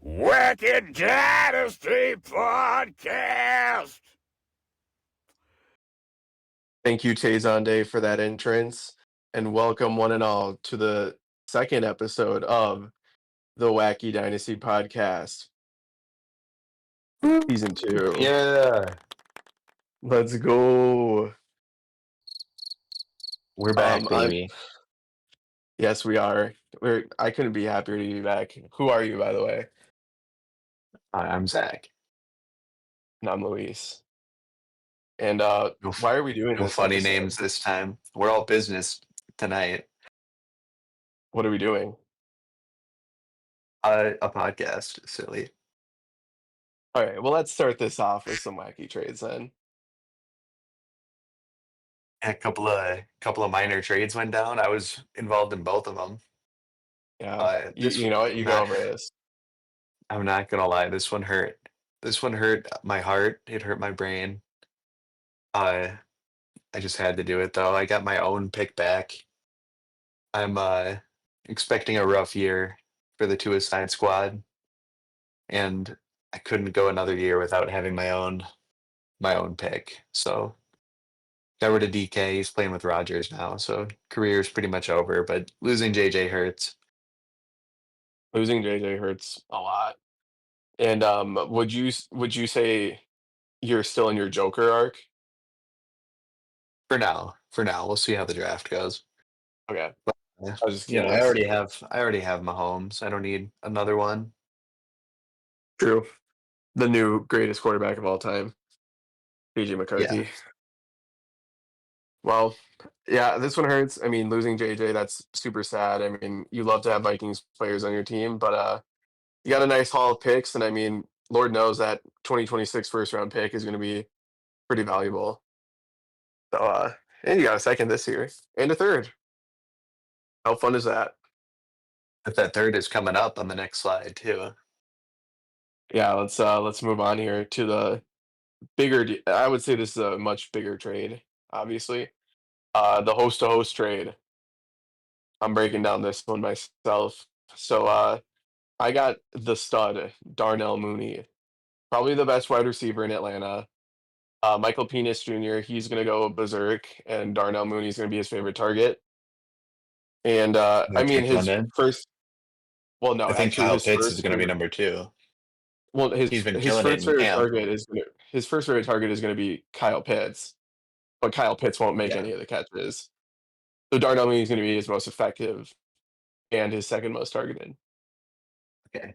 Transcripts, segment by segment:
Wacky Dynasty Podcast. Thank you, Tazonde, for that entrance, and welcome one and all to the second episode of the Wacky Dynasty Podcast, Season 2. Yeah, Let's go. we're back, I'm- baby. Yes, we are. I couldn't be happier to be back. Who are you, by the way? Hi, I'm Zach. And I'm Luis. And No why are we doing No this funny episode? names this time. We're all business tonight. What are we doing? A podcast, silly. All right, well, let's start this off with some wacky trades then. A couple of minor trades went down. I was involved in both of them. Yeah, you know what? You go over this. I'm not gonna lie. This one hurt. This one hurt my heart. It hurt my brain. I just had to do it though. I got my own pick back. I'm expecting a rough year for the two-a-side squad, and I couldn't go another year without having my own pick. So got rid of DK. He's playing with Rodgers now, so career's pretty much over. But losing JJ hurts. Losing JJ hurts a lot. And would you say you're still in your Joker arc? For now, we'll see how the draft goes. Okay. Yeah. I was just You know, curious. I already have Mahomes. I don't need another one. True. The new greatest quarterback of all time, PJ McCarthy. Yeah. Well, yeah, this one hurts. I mean, losing JJ, that's super sad. I mean, you love to have Vikings players on your team, but you got a nice haul of picks, and I mean, Lord knows that 2026 first round pick is going to be pretty valuable. So, and you got a second this year and a third. How fun is that? If that third is coming up on the next slide too. Yeah, let's move on here to the bigger. I would say this is a much bigger trade. Obviously, the host to host trade. I'm breaking down this one myself. So I got the stud Darnell Mooney, probably the best wide receiver in Atlanta. Michael Penis Jr. He's gonna go berserk, and Darnell Mooney's gonna be his favorite target. And I mean his first. Well, no, I think actually, Kyle his Pitts first is going to be favorite- number 2. Well, He's been killing it first in favorite camp. target is his first favorite target is going to be Kyle Pitts, but Kyle Pitts won't make Yeah. any of the catches. So Darnell Mooney is going to be his most effective and his second most targeted. Okay.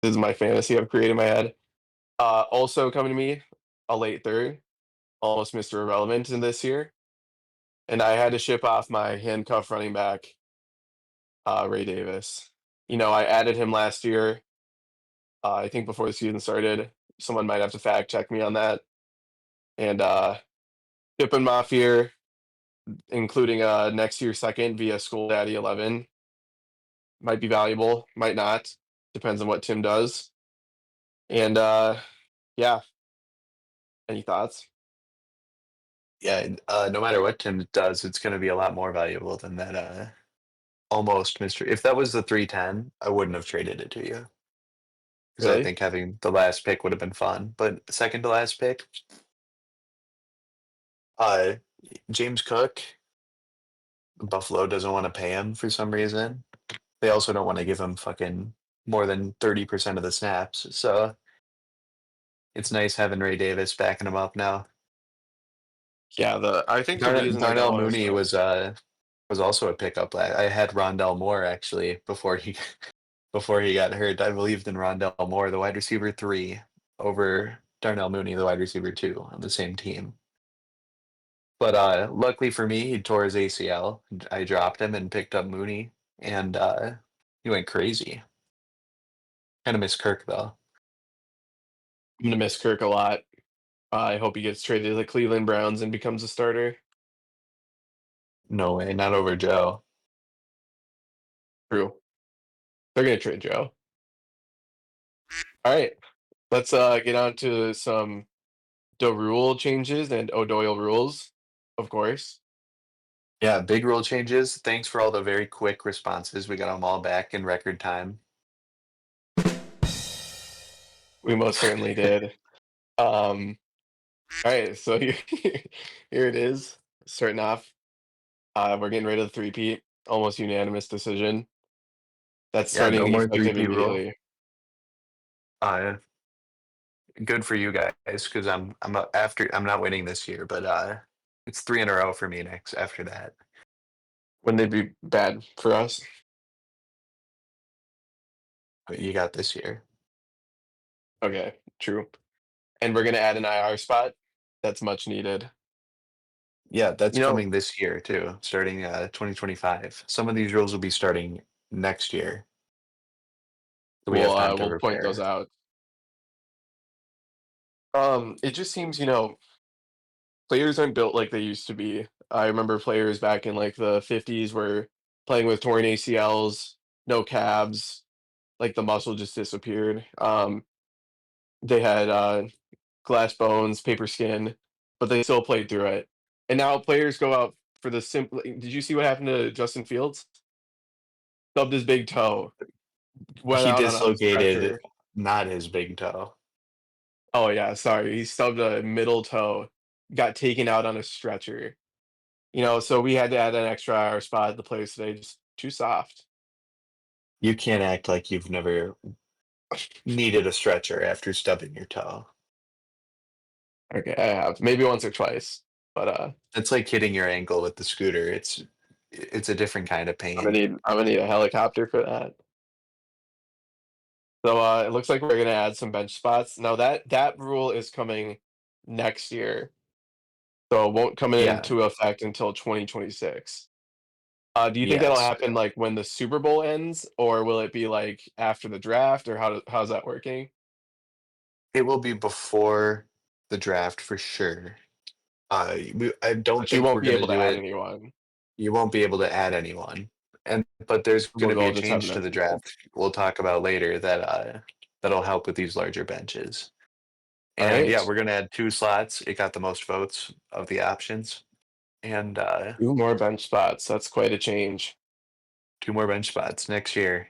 This is my fantasy I've created in my head. Also coming to me, a late third, almost Mr. Irrelevant in this year, and I had to ship off my handcuff running back, Ray Davis. You know, I added him last year. I think before the season started. Someone might have to fact check me on that. And ship him off here, including next year's second via School Daddy 11. Might be valuable, might not. Depends on what Tim does. And yeah. Any thoughts? Yeah, no matter what Tim does, it's going to be a lot more valuable than that almost mystery. If that was the 310, I wouldn't have traded it to you. Because Really? I think having the last pick would have been fun. But second to last pick, James Cook, Buffalo doesn't want to pay him for some reason. They also don't want to give him fucking more than 30% of the snaps. So it's nice having Ray Davis backing him up now. Yeah, I think the reason they're Darnell going is Mooney was also a pickup. I had Rondell Moore actually before he got hurt. I believed in Rondell Moore, the wide receiver 3, over Darnell Mooney, the wide receiver 2, on the same team. But luckily for me, he tore his ACL. I dropped him and picked up Mooney, and he went crazy. Kind of miss Kirk though. I'm gonna miss Kirk a lot. I hope he gets traded to the Cleveland Browns and becomes a starter. No way, not over Joe. True. They're gonna trade Joe. All right. Let's get on to some rule changes and O'Doyle rules, of course. Yeah, big rule changes. Thanks for all the very quick responses. We got them all back in record time. We most certainly did. All right, so here it is. Starting off, we're getting rid of the three-peat. Almost unanimous decision. That's Yeah, no starting more effective 3P rule. immediately. Uh, Good for you guys because I'm not winning this year, but it's 3 in a row for me next after that. Wouldn't it be bad for us? But you got this year. Okay, true. And we're gonna add an IR spot. That's much needed. Yeah, that's You know, coming this year too, starting 2025. Some of these rules will be starting next year, so we have time to we'll point those prepare. out. It just seems, players aren't built like they used to be. I remember players back in like the 50s were playing with torn ACLs, no calves, like the muscle just disappeared. They had glass bones, paper skin, but they still played through it. And now players go out for the simple. Did you see what happened to Justin Fields? Stubbed his big toe, went He out on a dislocated stretcher. not his big toe. Oh yeah, sorry, he stubbed a middle toe, got taken out on a stretcher. So we had to add an extra IR spot at the place today, just too soft. You can't act like you've never needed a stretcher after stubbing your toe. Okay, I have maybe once or twice, but It's like hitting your ankle with the scooter. It's a different kind of I'm gonna pain. need I'm gonna need a helicopter for that. So it looks like we're gonna add some bench spots. Now that rule is coming next year, so it won't come Yeah. into effect until 2026. Do you think that'll Yes. happen like when the Super Bowl ends, or will it be like after the draft, or how's that working? It will be before the draft for sure. I don't But you think won't we're be gonna able to do add it. anyone. You won't be able to add anyone. But there's gonna be We'll a just have change an to the empty role. draft we'll talk about later that'll help with these larger benches. All And yeah, right, we're gonna add 2 slots. It got the most votes of the options. And 2 more bench spots. That's quite a change. 2 more bench spots next year.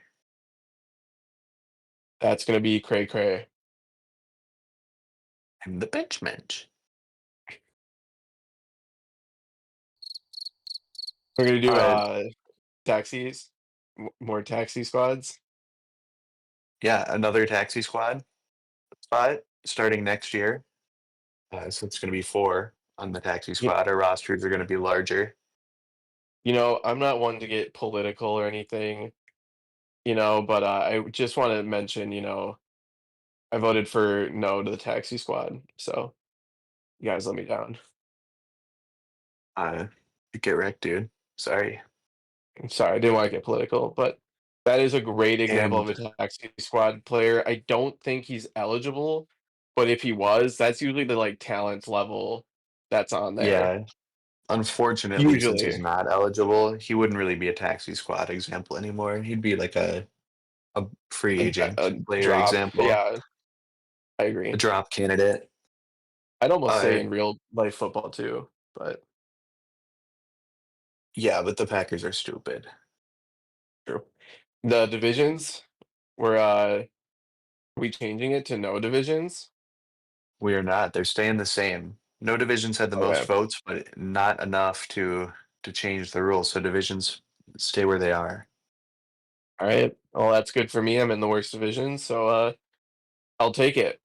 That's gonna be cray cray. And the bench bench. We're gonna do Uh, taxis, more taxi squads. yeah, another taxi squad spot starting next year. So it's going to be 4 on the taxi You, squad. Our rosters are going to be larger. I'm not one to get political or anything, but I just want to mention, I voted for no to the taxi squad, so you guys let me down. Uh, get wrecked, dude. Sorry. I'm sorry, I didn't want to get political, but that is a great example of And a taxi squad player. I don't think he's eligible, but if he was, that's usually the like talent level that's on there. yeah, unfortunately, since he's Usually, not eligible, he wouldn't really be a taxi squad example anymore. He'd be like a free a agent player drop. example, Yeah, I a agree. drop candidate. I'd almost say Uh, in real life football too, but yeah, but the Packers are stupid. true. The divisions, were we changing it to no divisions? We are not. They're staying the same. No divisions had the most Okay. votes, but not enough to change the rules. So divisions stay where they are. All right. Well, that's good for me. I'm in the worst division, so I'll take it.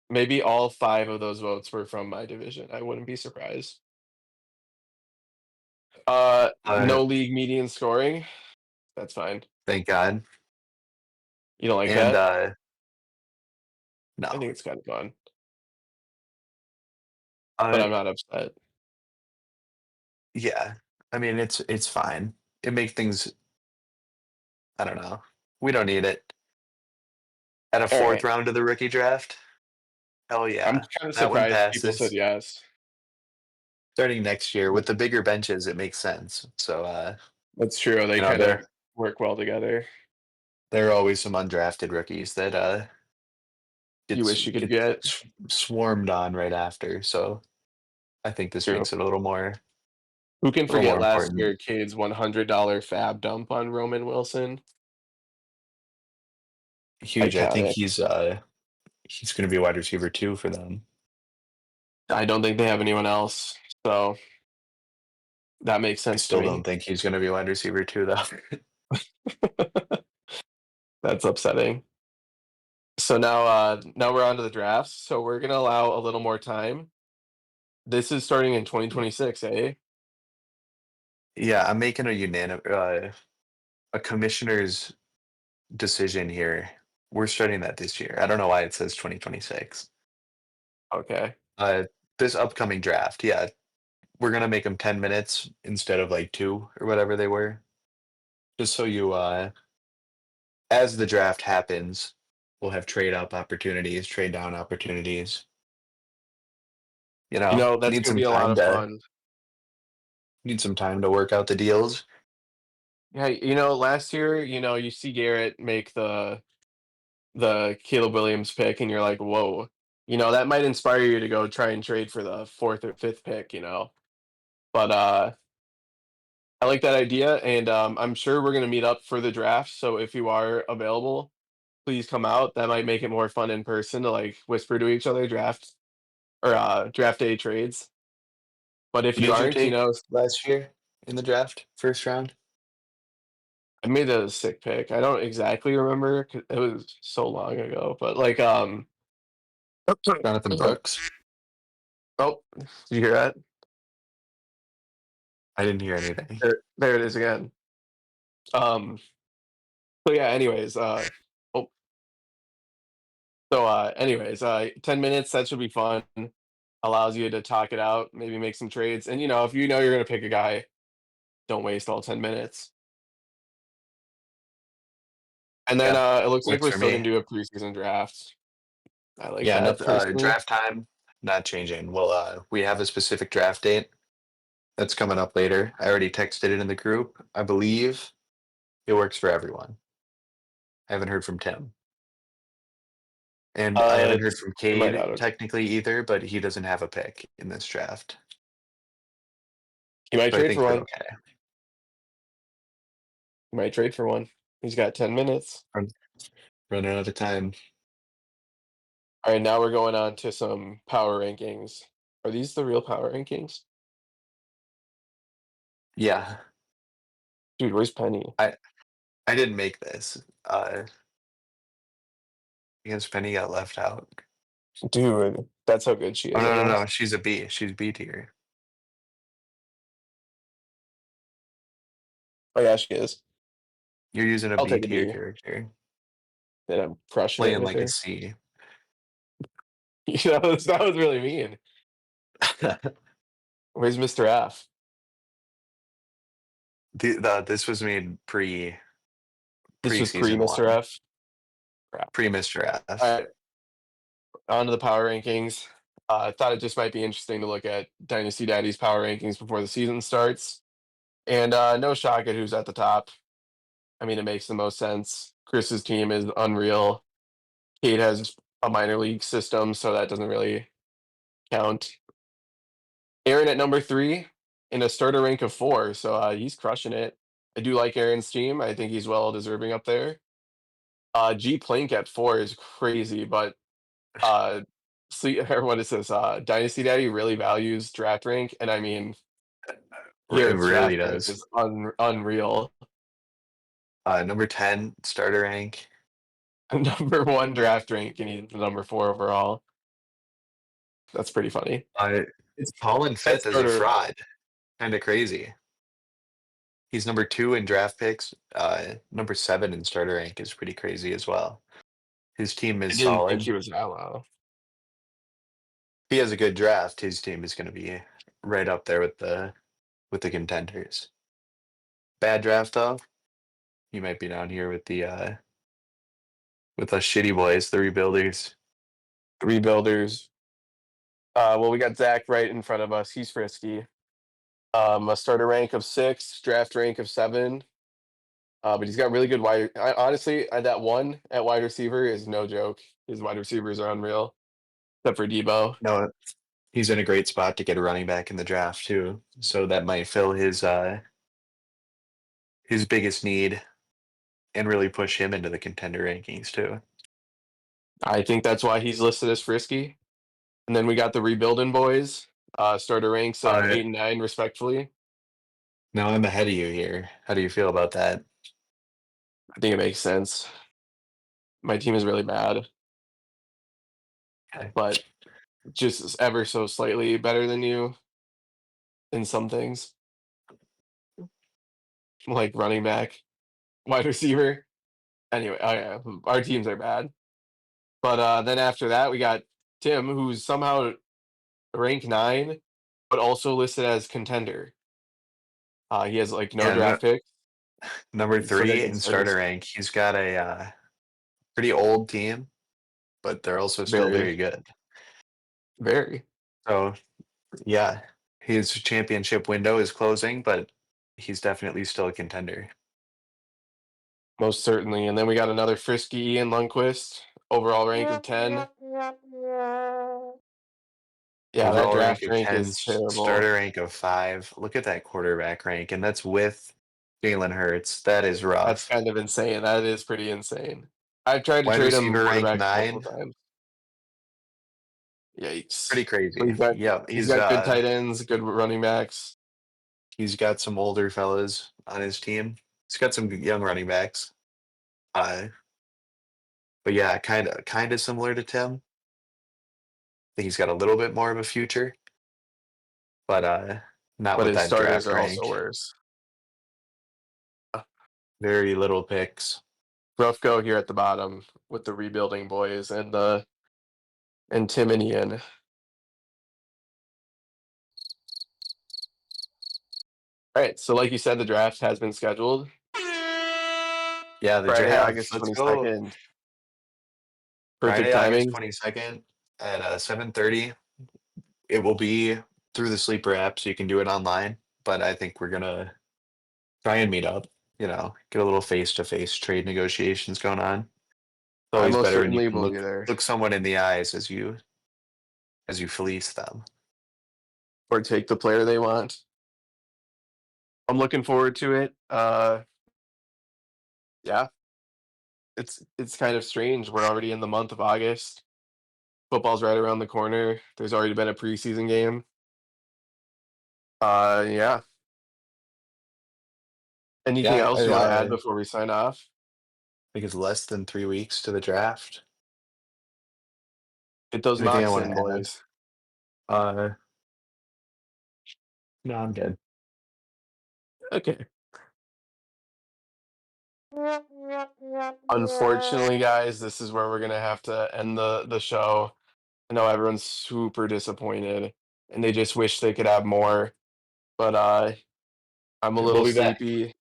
Maybe all 5 of those votes were from my division. I wouldn't be surprised. Uh, No league median scoring. That's fine. thank God. You don't like And that? I no, think it's kind of fun, but uh, I'm not upset. yeah. I mean, it's fine. It make things. I don't know. We don't need it. At a All fourth right. round of the rookie draft. Hell I'm yeah, kind of that one surprised people said passes. yes. Starting next year with the bigger benches, it makes sense. So That's true. They kind of there work well together. there are always some undrafted rookies that You wish you could get. swarmed on right after. So I think this True. makes it Who can a little forget more last important. year kid's $100 fab dump on Roman Wilson? Huge. I think Iconic. he's He's going to be wide receiver 2 for them. I don't think they have anyone else, so that makes I sense to still me. don't think he's going to be wide receiver 2, though. That's upsetting. So now we're on to the drafts. So we're gonna allow a little more time. This is starting in 2026, eh? Yeah, I'm making a commissioner's decision here. We're starting that this year. I don't know why it says 2026. Okay. Uh, this upcoming draft, yeah, we're gonna make them 10 minutes instead of like 2 or whatever they were. Just so you, as the draft happens, we'll have trade up opportunities, trade down opportunities. That's Need gonna some be a lot time of to fun. work out the deals. Yeah, last year, you see Garrett make the Caleb Williams pick, and you're like, whoa. That might inspire you to go try and trade for the fourth or fifth pick. But I like that idea, and I'm sure we're gonna meet up for the draft. So if you are available, please come out. That might make it more fun in person to like whisper to each other draft day trades. But if Who you did you aren't, take last year in the draft, first round? I made a sick pick. I don't exactly remember 'cause it was so long ago, but like Jonathan Brooks? oh, did you hear that? I didn't hear anything. There it is again. Um so yeah, anyways, oh anyways, 10 minutes, that should be fun. Allows you to talk it out, maybe make some trades. And if you're gonna pick a guy, don't waste all 10 minutes. And then Yeah, it looks like works we're for still gonna me. do a preseason draft. I like Yeah, that nothing. personally. Draft time not changing. Well, we have a specific draft date that's coming up later. I already texted it in the group. I believe it works for everyone. I haven't heard from Tim, and I haven't heard from It might Cade not. technically either. But he doesn't have a pick in this draft, He might so I trade for think we're one. okay. He might trade for one. He's got 10 minutes. Run- Running out of time. All right, now we're going on to some power rankings. Are these the real power rankings? Yeah, Dude, where's Penny? I didn't make this. Because Penny got left out. Dude, that's how good she Oh is, I no, no, no. guess. She's a B. She's B tier. Oh yeah, she is. You're using a I'll B take a tier B. character, And I'm crushing it playing with like a her. C. That was really mean. Where's Mr. F? This was made This was pre preseason Mr. one, F. Crap. pre Mr. All F. right, on to the power rankings. I thought it just might be interesting to look at Dynasty Daddy's power rankings before the season starts. And no shock at who's at the top. I mean, it makes the most sense. Chris's team is unreal. Kate has a minor league system, so that doesn't really count. Aaron at number 3 in a starter rank of 4, so he's crushing it. I do like Aaron's team. I think he's well deserving up there. G Plank at 4 is crazy, but uh, or what is this? Dynasty Daddy really values draft rank, and I mean, It Garrett's really draft rank does. is unreal. Number 10 starter rank. Number 1 draft rank, and he's the number 4 overall. That's pretty funny. It's Calling that fifth as a starter. fraud. Kind of crazy. He's number 2 in draft picks. Number 7 in starter rank is pretty crazy as well. His team I is didn't think solid. he was that low. If he has a good draft, his team is going to be right up there with the contenders. Bad draft though, he might be down here with us shitty boys, the rebuilders. Rebuilders. Well, we got Zach right in front of us. He's frisky. A starter rank of 6, draft rank of 7. But he's got really good honestly, that one at wide receiver is no joke. His wide receivers are unreal, except for Debo. No, he's in a great spot to get a running back in the draft too. So that might fill his biggest need and really push him into the contender rankings too. I think that's why he's listed as frisky. And then we got the rebuilding boys, starter ranks of 8 and 9, respectfully. Now I'm ahead of you here. How do you feel about that? I think it makes sense. My team is really bad, Okay. but just ever so slightly better than you in some things, like running back, wide receiver. Anyway, yeah, our teams are bad. But then after that, we got Tim, who's somehow rank 9, but also listed as contender. He has like no Yeah, draft picks. number Still got 3 good in starter starters. rank. He's got a pretty old team, but they're also still Very, very good. very. So yeah, his championship window is closing, but he's definitely still a contender. Most certainly. And then we got another frisky Ian Lundquist, overall rank of 10. Yeah, that Overall rank draft of rank 10, is terrible. starter rank of 5. Look at that quarterback rank, and that's with Jalen Hurts. That is That's rough. kind of insane. That is pretty insane. I've tried to Wide trade him receiver rank quarterbacks multiple 9. times. Pretty Yikes. But crazy. Yeah, he's got good tight ends, good running backs. he's got some older fellas on his team. He's got some young running backs. Uh, but yeah, kind of similar to Tim. I think he's got a little bit more of a future, but not But with his that starters draft are also rank. worse. Very little picks. Rough go here at the bottom with the rebuilding boys and Tim and Ian. All right, so like you said, the draft has been scheduled Yeah, the Friday, draft. August Let's go 22nd. Perfect Friday, August timing. 22nd at 7:30. It will be through the sleeper app, so you can do it online. But I think we're gonna try and meet up. Get a little face-to-face trade negotiations going on. It's I always most better when you certainly can will be look there look someone in the eyes as you fleece them. or take the player they want. I'm looking forward to it. Yeah, it's kind of strange. We're already in the month of August. Football's right around the corner. There's already been a preseason game. Yeah. Anything Yeah, else you want to add before we sign off? think it's less than 3 weeks to the draft. Get those Anything I mocks want in, to add? boys. Uh, no, I'm good. Okay. Unfortunately, guys, this is where we're gonna have to end the show. I know everyone's super disappointed, and they just wish they could have more. But I'm a We'll little be back. sleepy,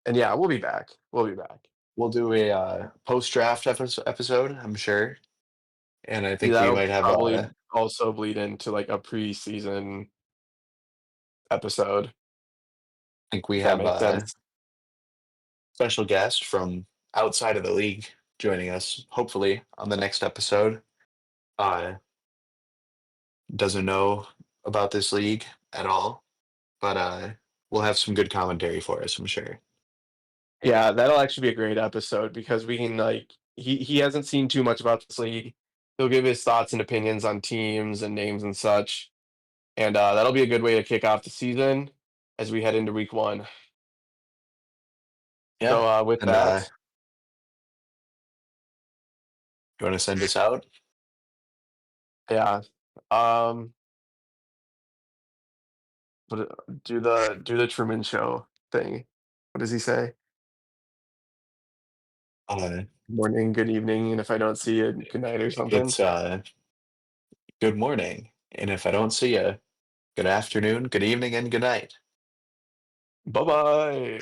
and yeah, we'll be back. We'll be back. We'll do a post-draft episode, I'm sure, and I Yeah, think we that'll might have probably also bleed into like a preseason episode, if that makes a sense. special guest from outside of the league joining us, hopefully on the next episode. Uh, doesn't know about this league at all, but we'll have some good commentary for us, I'm sure. Yeah, that'll actually be a great episode because we can like he hasn't seen too much about this league. He'll give his thoughts and opinions on teams and names and such. And that'll be a good way to kick off the season as we head into week 1. Yeah, So with and that, you want to send us out? yeah. Um but do the Truman Show thing. What does he say? Uh, Morning, good evening, and if I don't see you, good night or something. it's good morning, and if I don't see you, good afternoon, good evening, and good night. Bye bye.